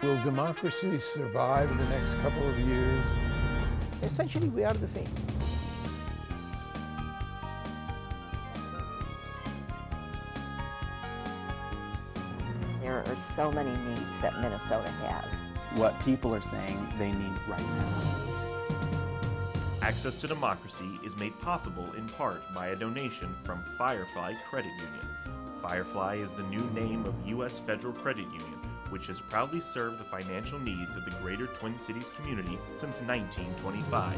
Will democracy survive in the next couple of years? Essentially, we are the same. There are so many needs that Minnesota has. What people are saying they need right now. Access to Democracy is made possible in part by a donation from Firefly Credit Union. Firefly is the new name of U.S. Federal Credit Union, which has proudly served the financial needs of the greater Twin Cities community since 1925.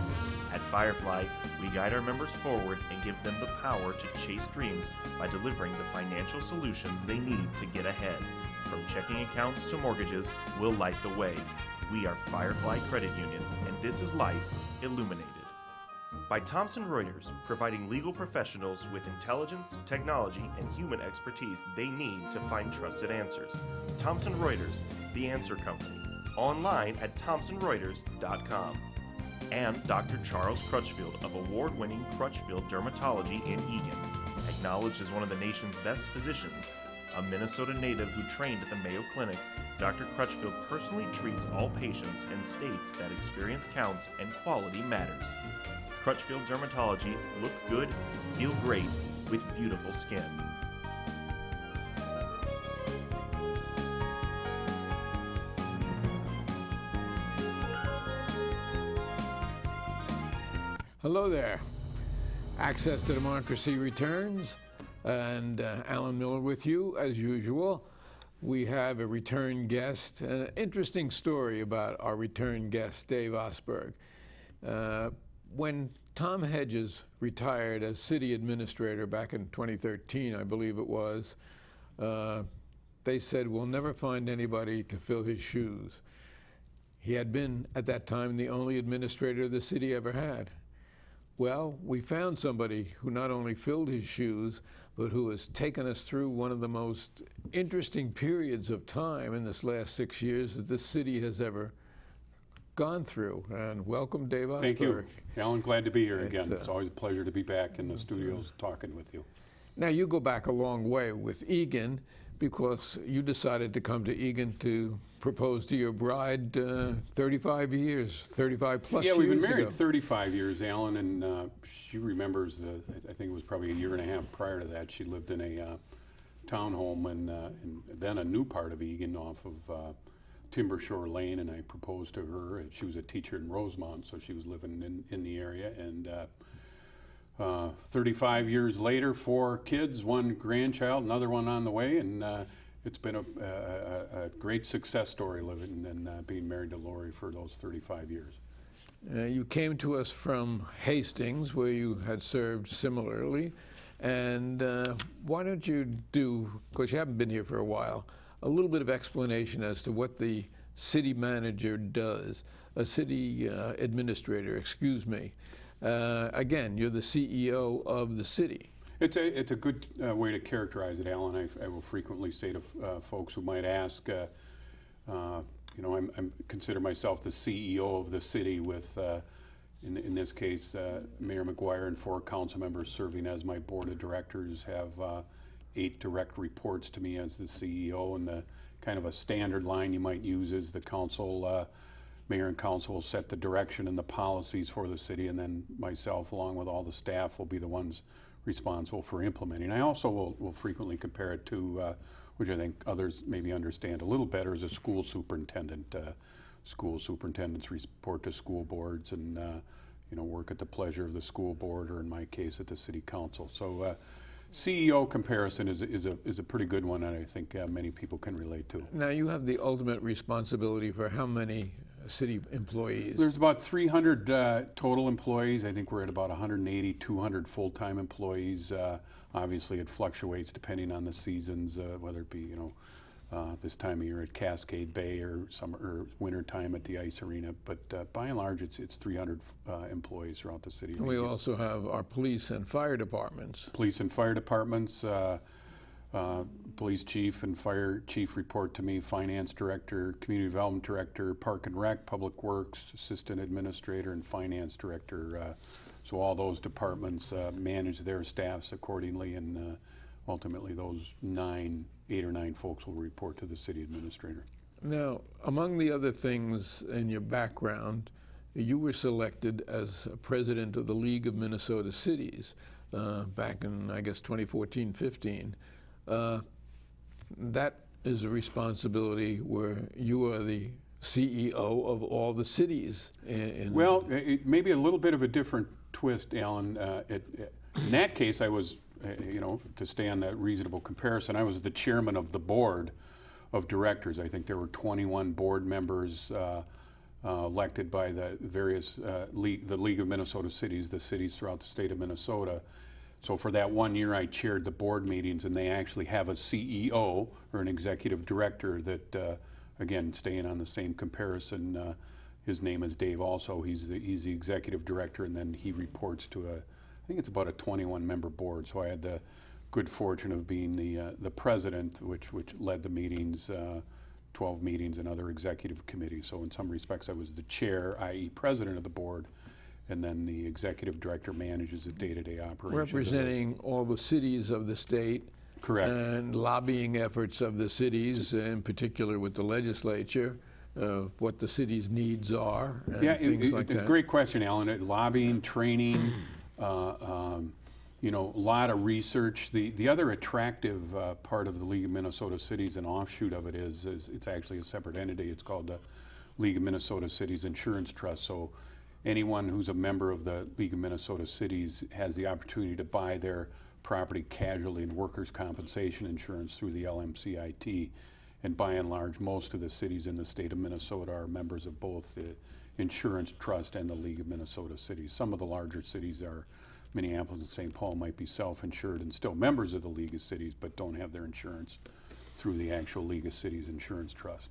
At Firefly, we guide our members forward and give them the power to chase dreams by delivering the financial solutions they need to get ahead. From checking accounts to mortgages, we'll light the way. We are Firefly Credit Union, and this is life illuminated. By Thomson Reuters, providing legal professionals with intelligence, technology, and human expertise they need to find trusted answers. Thomson Reuters, the answer company. Online at thomsonreuters.com. And Dr. Charles Crutchfield of award-winning Crutchfield Dermatology in Eagan. Acknowledged as one of the nation's best physicians, a Minnesota native who trained at the Mayo Clinic, Dr. Crutchfield personally treats all patients and states that experience counts and quality matters. Crutchfield Dermatology, look good, feel great, with beautiful skin. Hello there. Access to Democracy returns, and Alan Miller with you as usual. We have a return guest, an interesting story about our return guest, Dave Osberg. When Tom Hedges retired as city administrator back in 2013, I believe it was, they said, we'll never find anybody to fill his shoes. He had been, at that time, the only administrator the city ever had. Well, we found somebody who not only filled his shoes, but who has taken us through one of the most interesting periods of time in this last 6 years that this city has ever gone through. And welcome, Dave Osberg. Thank you, Alan. Glad to be here again. It's always a pleasure to be back in the studios talking with you. Now, you go back a long way with Eagan because you decided to come to Eagan to propose to your bride 35 plus years Yeah, we've been married ago. 35 years, Alan, and she remembers, I think it was probably a year and a half prior to that, she lived in a townhome in then a new part of Eagan off of Timber Shore Lane, and I proposed to her. She was a teacher in Rosemont, so she was living in the area. And 35 years later, 4 kids, 1 grandchild, another one on the way, and it's been a great success story living and being married to Lori for those 35 years. You came to us from Hastings, where you had served similarly. And why don't you do, because you haven't been here for a while, a little bit of explanation as to what the city manager does, a city administrator, excuse me. Again, you're the CEO of the city. It's a good way to characterize it, Alan. I will frequently say to folks who might ask, you know, I consider myself the CEO of the city with, in this case, Mayor McGuire and 4 council members serving as my board of directors, have 8 direct reports to me as the CEO, and the kind of a standard line you might use is the council, mayor and council will set the direction and the policies for the city, and then myself, along with all the staff, will be the ones responsible for implementing. I also will frequently compare it to, which I think others maybe understand a little better, as a school superintendent. School superintendents report to school boards and you know, work at the pleasure of the school board, or in my case, at the city council. So CEO comparison is a pretty good one, and I think many people can relate to. Now, you have the ultimate responsibility for how many city employees? There's about 300 total employees. I think we're at about 180, 200 full-time employees. Obviously, it fluctuates depending on the seasons, whether it be, you know, this time of year at Cascade Bay, or summer or winter time at the ice arena. But by and large, it's 300 employees throughout the city. And we also have our police and fire departments. Police and fire departments. Police chief and fire chief report to me, finance director, community development director, park and rec, public works, assistant administrator, and finance director. So all those departments manage their staffs accordingly, and ultimately those 8 or 9 folks will report to the city administrator. Now, among the other things in your background, you were selected as president of the League of Minnesota Cities back in, I guess, 2014-15. That is a responsibility where you are the CEO of all the cities. Well, it may be a little bit of a different twist, Alan. In that case, I was, to stay on that reasonable comparison, I was the chairman of the board of directors. I think there were 21 board members elected by the various the League of Minnesota Cities, the cities throughout the state of Minnesota. So for that 1 year, I chaired the board meetings, and they actually have a CEO or an executive director that, again, staying on the same comparison. His name is Dave. Also, he's the executive director, and then he reports to I think it's about a 21-member board. So I had the good fortune of being the president, which led the meetings, 12 meetings, and other executive committees. So in some respects, I was the chair, i.e., president of the board, and then the executive director manages the day-to-day operations. Representing all the cities of the state. Correct. And lobbying efforts of the cities, in particular with the legislature, what the city's needs are, and things like that. Great question, Alan. Lobbying, training, a lot of research. The other attractive part of the League of Minnesota Cities, an offshoot of it is it's actually a separate entity. It's called the League of Minnesota Cities Insurance Trust. So anyone who's a member of the League of Minnesota Cities has the opportunity to buy their property casualty and workers' compensation insurance through the LMCIT. And by and large, most of the cities in the state of Minnesota are members of both the Insurance Trust and the League of Minnesota Cities. Some of the larger cities are, Minneapolis and St. Paul, might be self-insured and still members of the League of Cities, but don't have their insurance through the actual League of Cities Insurance Trust.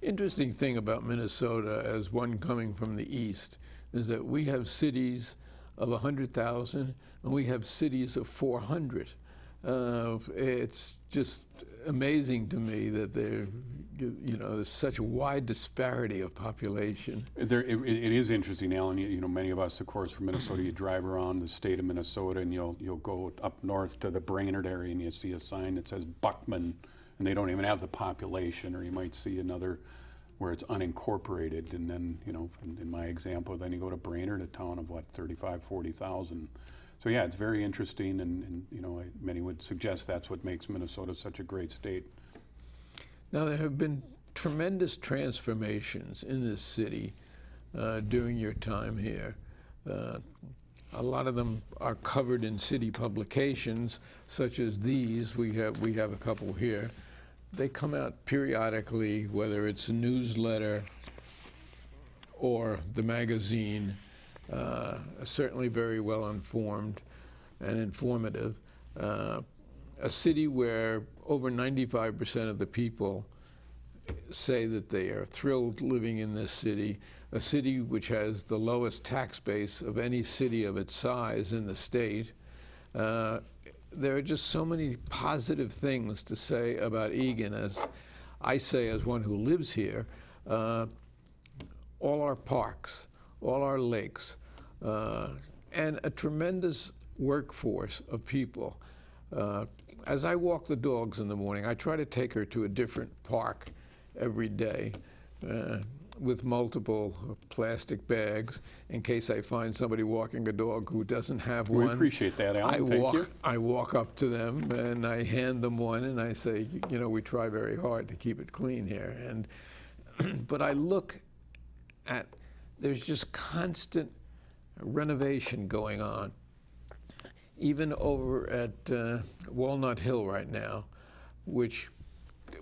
Interesting thing about Minnesota, as one coming from the east, is that we have cities of 100,000 and we have cities of 400. It's just amazing to me that there's such a wide disparity of population. It is interesting, Alan. Many of us, of course, from Minnesota, you drive around the state of Minnesota and you'll go up north to the Brainerd area and you see a sign that says Buckman, and they don't even have the population, or you might see another where it's unincorporated, and then, in my example, then you go to Brainerd, a town of 40,000. So yeah, it's very interesting, and many would suggest that's what makes Minnesota such a great state. Now, there have been tremendous transformations in this city during your time here. A lot of them are covered in city publications, such as these. We have a couple here. They come out periodically, whether it's a newsletter or the magazine. Certainly very well informed and informative. A city where over 95% of the people say that they are thrilled living in this city, a city which has the lowest tax base of any city of its size in the state. There are just so many positive things to say about Eagan, as I say as one who lives here. All our parks, all our lakes, and a tremendous workforce of people. As I walk the dogs in the morning, I try to take her to a different park every day with multiple plastic bags in case I find somebody walking a dog who doesn't have one. We appreciate that, Alan. Thank you. I walk up to them and I hand them one and I say, we try very hard to keep it clean here. But I look at, there's just constant renovation going on. Even over at Walnut Hill right now, which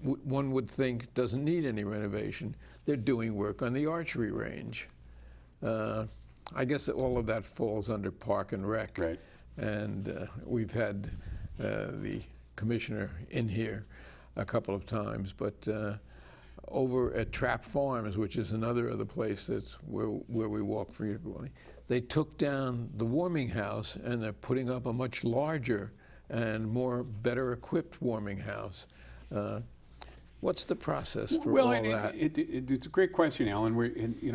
one would think doesn't need any renovation. They're doing work on the archery range. I guess that all of that falls under Park and Rec. Right. And we've had the commissioner in here a couple of times, but over at Trap Farms, which is another other place that's where we walk frequently, they took down the warming house and they're putting up a much larger and better equipped warming house. What's the process for all that? It's a great question, Alan.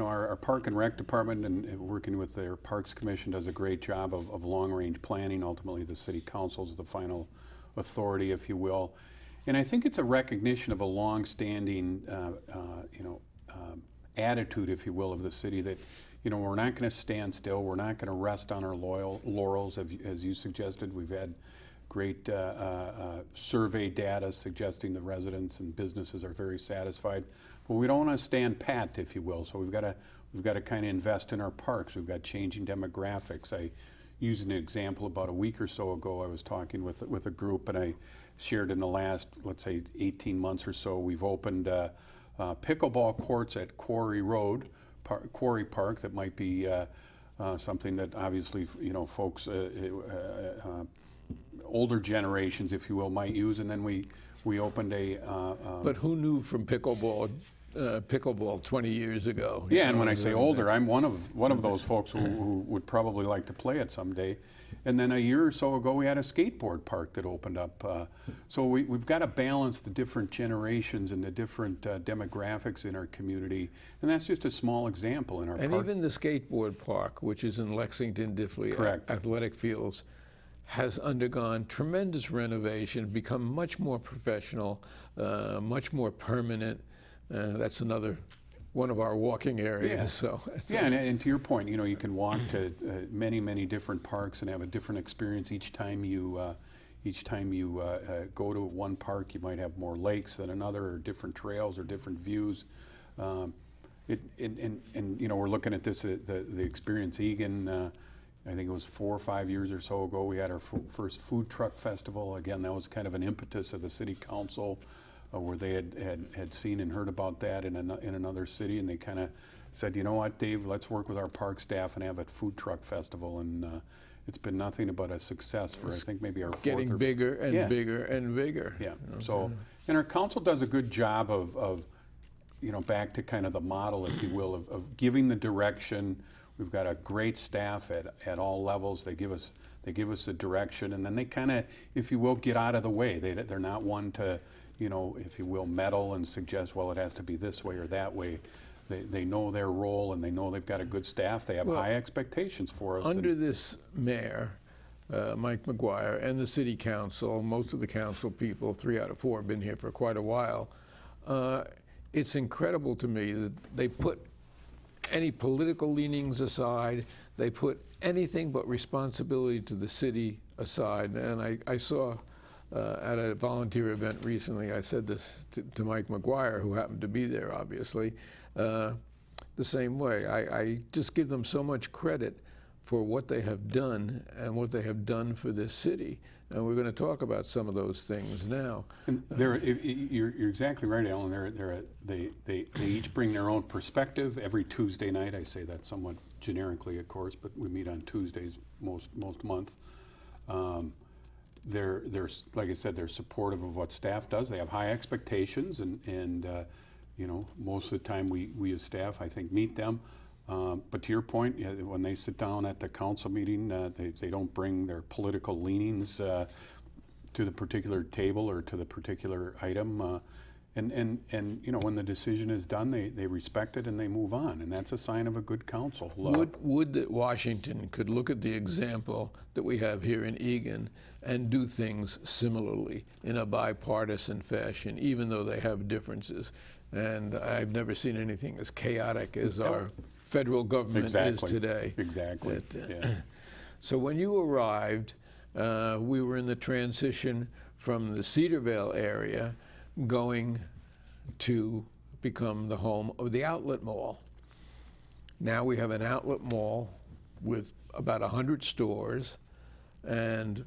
Our Park and Rec department and working with their Parks Commission does a great job of long-range planning. Ultimately, the City Council is the final authority, if you will. And I think it's a recognition of a long-standing, attitude, if you will, of the city that, we're not going to stand still. We're not going to rest on our laurels, as you suggested. We've had great survey data suggesting the residents and businesses are very satisfied. But we don't want to stand pat, if you will. So we've got to kind of invest in our parks. We've got changing demographics. I used an example about a week or so ago. I was talking with a group, and I shared in the last, let's say, 18 months or so, we've opened pickleball courts at Quarry Park. That might be something that obviously, folks, older generations, if you will, might use. And then we opened a. But who knew from pickleball 20 years ago? Yeah, and when I say older, I'm one of those folks who would probably like to play it someday. And then a year or so ago, we had a skateboard park that opened up. So we've got to balance the different generations and the different demographics in our community. And that's just a small example in our park. And even the skateboard park, which is in Lexington, Diffley, Correct. Athletic Fields, has undergone tremendous renovation, become much more professional, much more permanent. That's another one of our walking areas. Yeah. So yeah, and to your point, you can walk to many different parks and have a different experience each time you go to one park. You might have more lakes than another, or different trails, or different views. We're looking at this the experience Eagan. I think it was 4 or 5 years or so ago. We had our first food truck festival. Again, that was kind of an impetus of the city council. Where they had seen and heard about that in another city, and they kind of said, you know what, Dave, let's work with our park staff and have a food truck festival. And it's been nothing but a success for, I think, maybe our fourth getting bigger and bigger and bigger. Yeah. So, and our council does a good job of back to kind of the model, if you will, of giving the direction. We've got a great staff at all levels. They give us the direction, and then they kind of, if you will, get out of the way. They're not one to, if you will, meddle and suggest, well, it has to be this way or that way. They know their role, and they know they've got a good staff. They have high expectations for us. Under this mayor, Mike McGuire, and the city council, most of the council people, 3 out of 4 have been here for quite a while. It's incredible to me that they put any political leanings aside. They put anything but responsibility to the city aside. And I saw at a volunteer event recently, I said this to Mike McGuire, who happened to be there, obviously, the same way. I just give them so much credit for what they have done and what they have done for this city. And we're going to talk about some of those things now. And you're exactly right, Alan. They each bring their own perspective. Every Tuesday night, I say that somewhat generically, of course, but we meet on Tuesdays most months. They're like I said, they're supportive of what staff does. They have high expectations, and most of the time we as staff, I think, meet them. But to your point, when they sit down at the council meeting, they don't bring their political leanings to the particular table or to the particular item. And when the decision is done, they respect it and they move on, and that's a sign of a good council. Would that Washington could look at the example that we have here in Eagan and do things similarly in a bipartisan fashion, even though they have differences. And I've never seen anything as chaotic as our federal government is today. Exactly. So when you arrived, we were in the transition from the Cedarvale area going to become the home of the outlet mall. Now we have an outlet mall with about 100 stores, and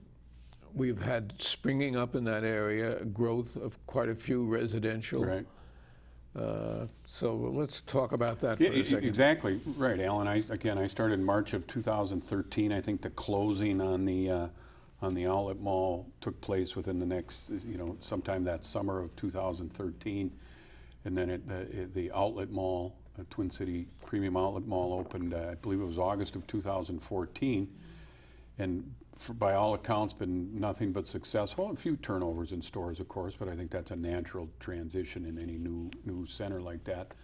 we've had springing up in that area growth of quite a few residential. Right. So let's talk about that for a second. Exactly right, Alan. I started in March of 2013. I think the closing on the outlet mall took place within the next, sometime that summer of 2013, and then the outlet mall, Twin City Premium Outlet Mall, opened. I believe it was August of 2014, and by all accounts, been nothing but successful. A few turnovers in stores, of course, but I think that's a natural transition in any new center like that.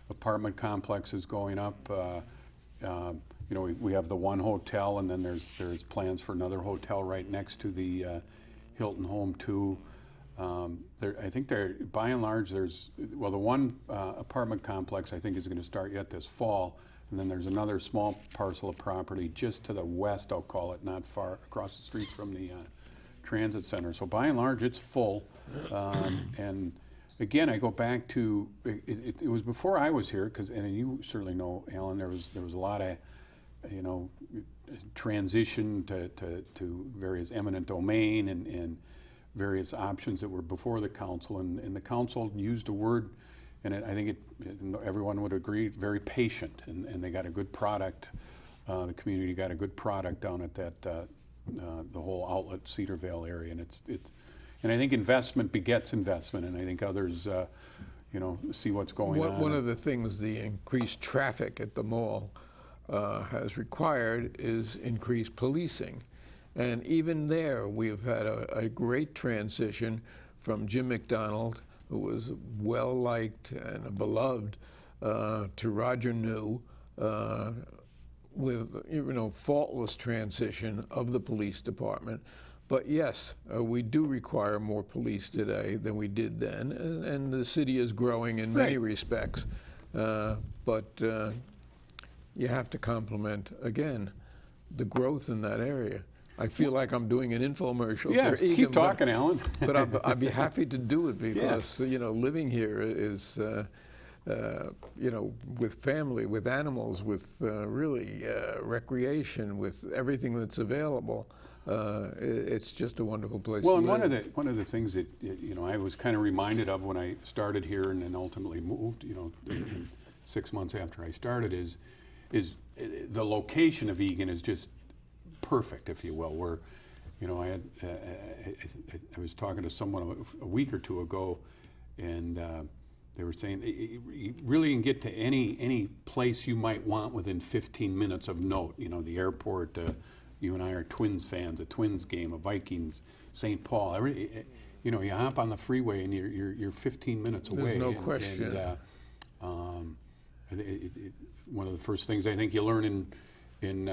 Apartment complexes going up. We have the one hotel, and then there's plans for another hotel right next to the Hilton Home 2. I think by and large, there's, well, the one apartment complex I think is going to start yet this fall, and then there's another small parcel of property just to the west, I'll call it, not far across the street from the transit center. So by and large, it's full. And again, I go back to, it was before I was here, and you certainly know, Alan, there was a lot of, transition to various eminent domain and various options that were before the council, and the council used a word, and I think everyone would agree, very patient, and they got a good product. The community got a good product down at that the whole outlet Cedarvale area, and and I think investment begets investment, and I think others see what's going on. One of the things the increased traffic at the mall has required is increased policing. And even there, we've had a great transition from Jim McDonald, who was well-liked and beloved, to Roger New, with faultless transition of the police department. But yes, we do require more police today than we did then, and the city is growing in many respects. But you have to compliment, again, the growth in that area. I feel like I'm doing an infomercial for Eagan. Keep talking, Alan. But I'd be happy to do it because, living here is, with family, with animals, with really recreation, with everything that's available. It's just a wonderful place to live. Well, and one of the things that I was kind of reminded of when I started here and then ultimately moved, in 6 months after I started, is the location of Eagan is just perfect, if you will. Where, I was talking to someone a week or two ago, and they were saying you really can get to any place you might want within 15 minutes of note. The airport. You and I are Twins fans. A Twins game, a Vikings, St. Paul. You hop on the freeway and you're 15 minutes away. There's no question. One of the first things I think you learn in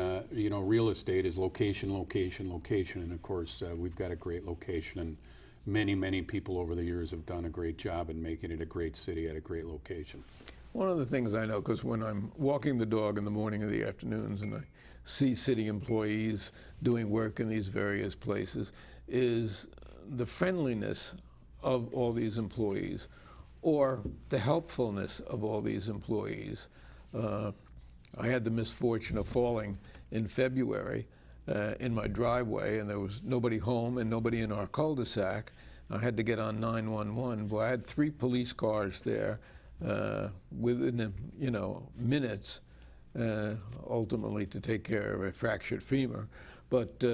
real estate is location, location, location. And of course, we've got a great location, and many people over the years have done a great job in making it a great city at a great location. One of the things I know, because when I'm walking the dog in the morning or the afternoons and I see city employees doing work in these various places, is the friendliness of all these employees, or the helpfulness of all these employees. I had the misfortune of falling in February in my driveway, and there was nobody home and nobody in our cul-de-sac. I had to get on 911. Well, I had 3 police cars there within minutes, ultimately to take care of a fractured femur. But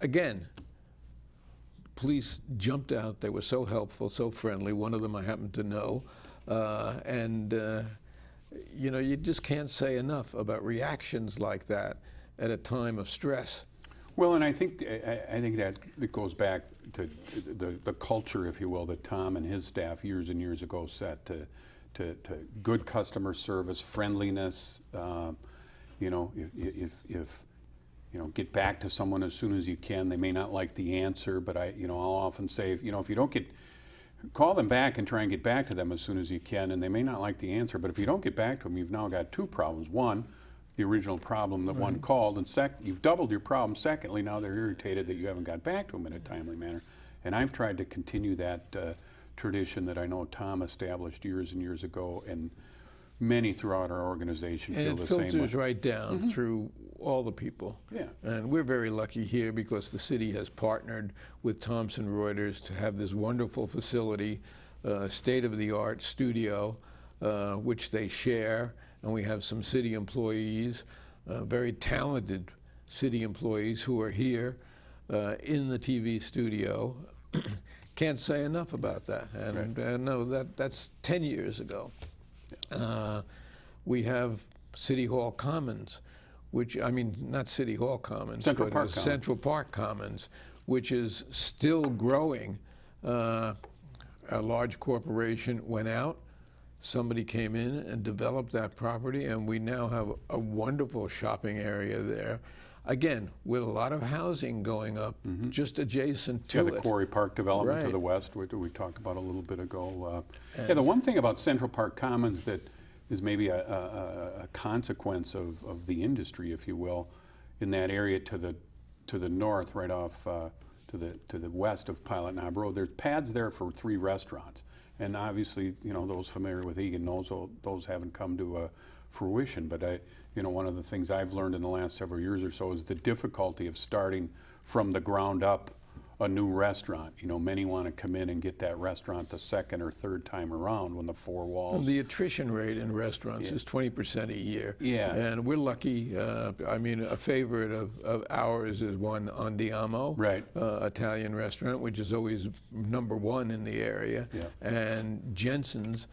again, police jumped out. They were so helpful, so friendly. One of them I happened to know. You just can't say enough about reactions like that at a time of stress. Well, and I think that it goes back to the culture, if you will, that Tom and his staff years and years ago set to good customer service, friendliness. If get back to someone as soon as you can. They may not like the answer, but I'll often say, if you don't call them back and try and get back to them as soon as you can, and they may not like the answer, but if you don't get back to them, you've now got 2 problems. One, the original problem that one called, and you've doubled your problem. Secondly, now they're irritated that you haven't got back to them in a timely manner. And I've tried to continue that tradition that I know Tom established years and years ago, and many throughout our organization feel the same way. And it filters right down through all the people. Yeah. And we're very lucky here because the city has partnered with Thomson Reuters to have this wonderful facility, state-of-the-art studio, which they share. And we have some city employees, very talented city employees who are here in the TV studio. Can't say enough about that. And no, that's 10 years ago. We have City Hall Commons, not City Hall Commons, Central Park Commons, which is still growing. A large corporation went out, somebody came in and developed that property, and we now have a wonderful shopping area there. again, with a lot of housing going up just adjacent to Yeah, the it. Quarry Park development to Right. the west, we talked about a little bit ago. Yeah, the one thing about Central Park Commons that is maybe a consequence of the industry, if you will, in that area to the north, right off to the west of Pilot Knob Road. There's pads there for 3 restaurants, and obviously, those familiar with Eagan knows those haven't come to fruition. But one of the things I've learned in the last several years or so is the difficulty of starting from the ground up a new restaurant. Many want to come in and get that restaurant the second or third time around when the 4 walls. The attrition rate in restaurants is 20% a year. Yeah. And we're lucky. A favorite of ours is one Andiamo, Right. Italian restaurant, which is always #1 in the area. Yeah. And Jensen's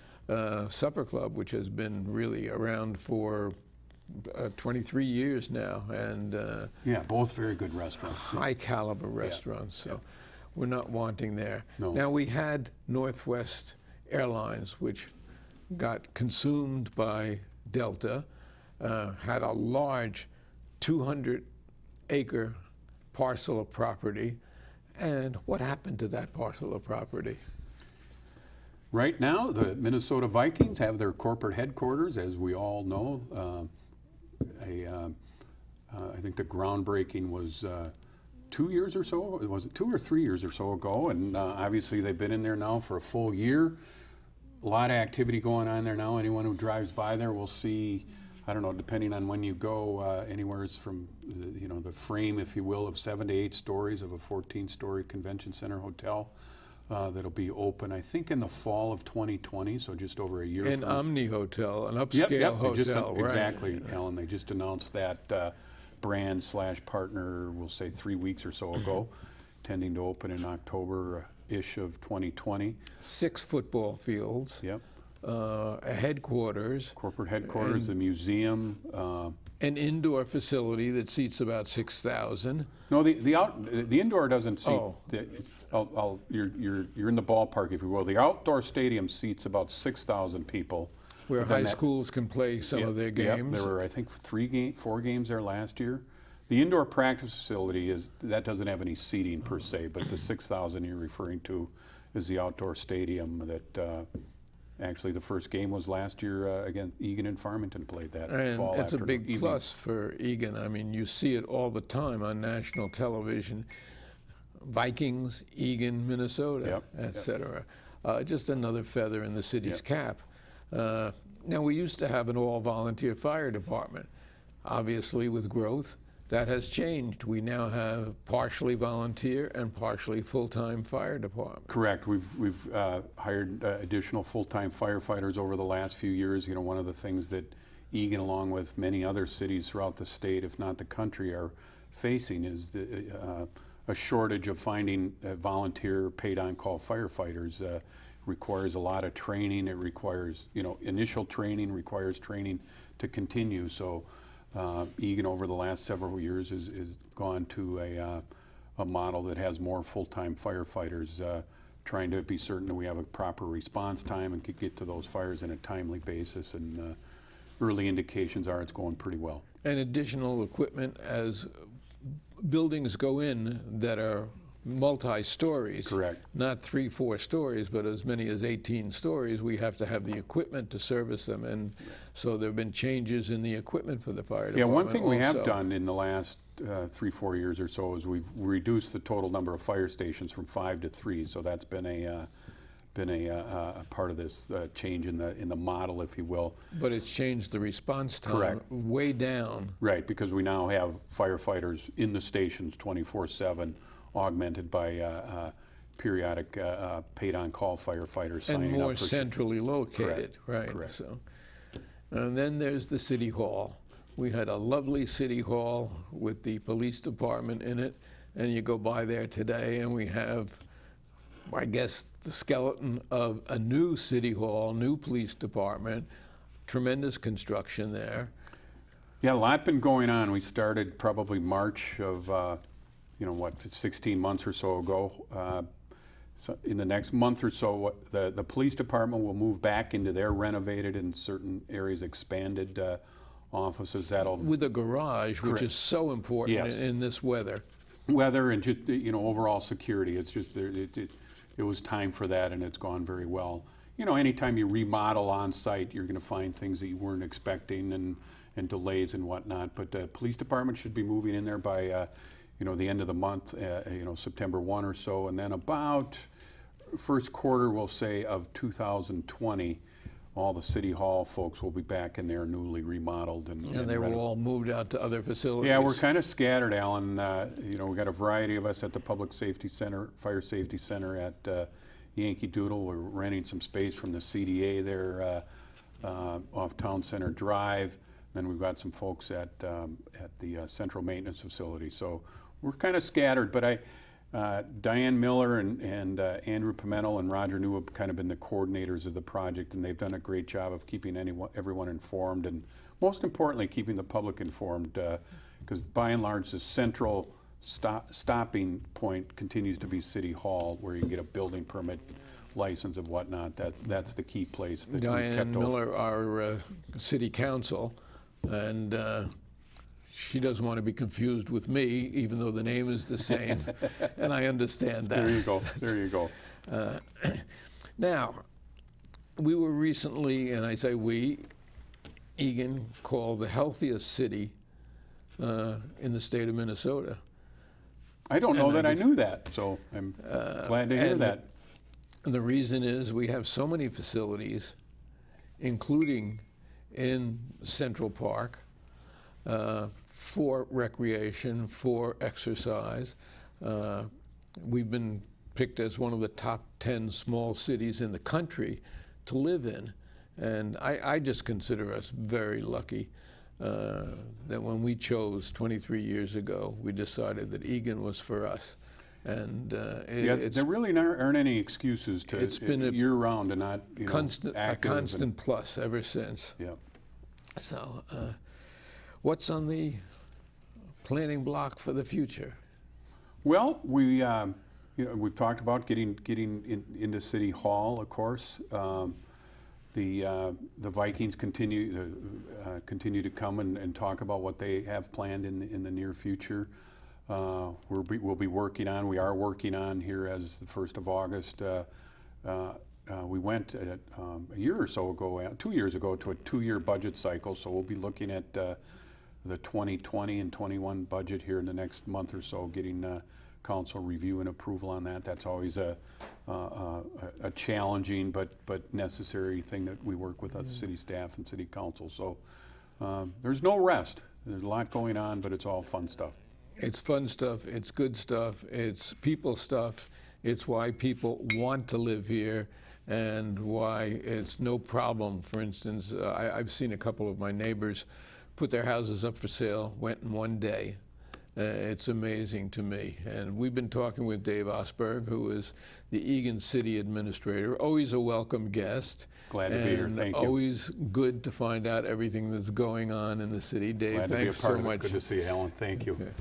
Supper Club, which has been really around for 23 years now, and Yeah, both very good restaurants. high caliber restaurants. So we're not wanting there. No. Now, we had Northwest Airlines, which got consumed by Delta, had a large 200-acre parcel of property. And what happened to that parcel of property? Right now, the Minnesota Vikings have their corporate headquarters, as we all know. I think the groundbreaking was 2 years or so. Was it 2 or 3 years or so ago? And obviously, they've been in there now for a full year. A lot of activity going on there now. Anyone who drives by there will see, I don't know, depending on when you go, anywhere from the frame, if you will, of 7 to 8 stories of a 14-story convention center hotel. That'll be open, I think, in the fall of 2020, so just over a year. An from Omni Hotel, an Yep, upscale they just, hotel, right? exactly, Alan. They just announced that brand/partner, we'll say 3 weeks or so ago, tending to open in October-ish of 2020. 6 football fields, Yep. a headquarters, Corporate headquarters, the museum. an indoor facility that seats about 6,000. No, the indoor doesn't seat. Oh. You're in the ballpark, if you will. The outdoor stadium seats about 6,000 people. Where But then high that- schools can play some of their Yep, games. there were, I think, 4 games there last year. The indoor practice facility that doesn't have any seating per se, but the 6,000 you're referring to is the outdoor stadium that actually the first game was last year again. Eagan and Farmington played that And fall it's a afternoon, big evening. plus for Eagan. I mean, you see it all the time on national television. Vikings, Eagan, Minnesota, Yep, et cetera. Just another feather in the city's cap. Now, we used to have an all-volunteer fire department. Obviously, with growth, that has changed. We now have partially volunteer and partially full-time fire department. Correct. We've hired additional full-time firefighters over the last few years. One of the things that Eagan, along with many other cities throughout the state, if not the country, are facing is a shortage of finding volunteer paid-on-call firefighters. Requires a lot of training. It requires, initial training, requires training to continue. So Eagan, over the last several years, has gone to a model that has more full-time firefighters, trying to be certain that we have a proper response time and could get to those fires in a timely basis. And early indications are it's going pretty well. And additional equipment as buildings go in that are multi-stories. Correct. Not 3-4 stories, but as many as 18 stories. We have to have the equipment to service them, and so there have been changes in the equipment for the fire department. Yeah, one thing we have also. done in the last 3-4 years or so is we've reduced the total number of fire stations from 5 to 3. So that's been a part of this change in the model, if you will. But it's changed the response time Correct. way down. Right, because we now have firefighters in the stations 24/7, augmented by periodic paid-on-call firefighters signing And up more for centrally located, Correct, right? correct. So, and then there's the city hall. We had a lovely city hall with the police department in it, and you go by there today, and we have, I guess, the skeleton of a new city hall, new police department, tremendous construction there. Yeah, a lot been going on. We started probably March of 16 months or so ago. So in the next month or so, the police department will move back into their renovated and certain areas expanded offices. That'll With a garage, which Correct. is so important Yes. in this weather. weather and just overall security. It's just it was time for that, and it's gone very well. Anytime you remodel on site, you're going to find things that you weren't expecting and delays and whatnot. But the police department should be moving in there by the end of the month, September 1 or so, and then about first quarter, we'll say, of 2020. All the city hall folks will be back in there, newly remodeled and And they were all moved out to other facilities. Yeah, we're kind of scattered, Alan. We got a variety of us at the Public Safety Center, Fire Safety Center at Yankee Doodle. We're renting some space from the CDA there off Town Center Drive. Then we've got some folks at the Central Maintenance Facility. So we're kind of scattered, but Diane Miller and Andrew Pimentel and Roger New have kind of been the coordinators of the project, and they've done a great job of keeping everyone informed, and most importantly, keeping the public informed, because by and large, the central stopping point continues to be City Hall, where you can get a building permit, license and whatnot. That's the key place that we've Diane kept open. Miller, our city council, and she doesn't want to be confused with me, even though the name is the same, and I understand that. There you go. Now, we were recently, and I say we, Eagan called the healthiest city in the state of Minnesota. I don't know And I that I just- knew that, so I'm glad to hear and that. And the reason is we have so many facilities, including in Central Park, for recreation, for exercise. We've been picked as one of the top 10 small cities in the country to live in. And I just consider us very lucky that when we chose 23 years ago, we decided that Eagan was for us. And There really aren't any excuses to it's been a year-round and not a active constant plus ever since. Yeah. So, what's on the planning block for the future? Well, we've talked about getting into City Hall, of course. The Vikings continue to come and talk about what they have planned in the near future. We'll be working on. We are working on here as the 1st of August. We went a year or so ago, 2 years ago, to a 2-year budget cycle. So we'll be looking at the 2020 and 21 budget here in the next month or so, getting council review and approval on that. That's always a challenging but necessary thing that we work with as city staff and city council. So there's no rest. There's a lot going on, but it's all fun stuff. It's fun stuff, it's good stuff, it's people stuff, it's why people want to live here and why it's no problem. For instance, I've seen a couple of my neighbors put their houses up for sale, went in one day. It's amazing to me. And we've been talking with Dave Osberg, who is the Eagan City Administrator, always a welcome guest. Glad to be here, thank you. Always good to find out everything that's going on in the city. Dave, Glad to be a thanks part so of it. much. Good to see you, Alan. Thank you. Okay.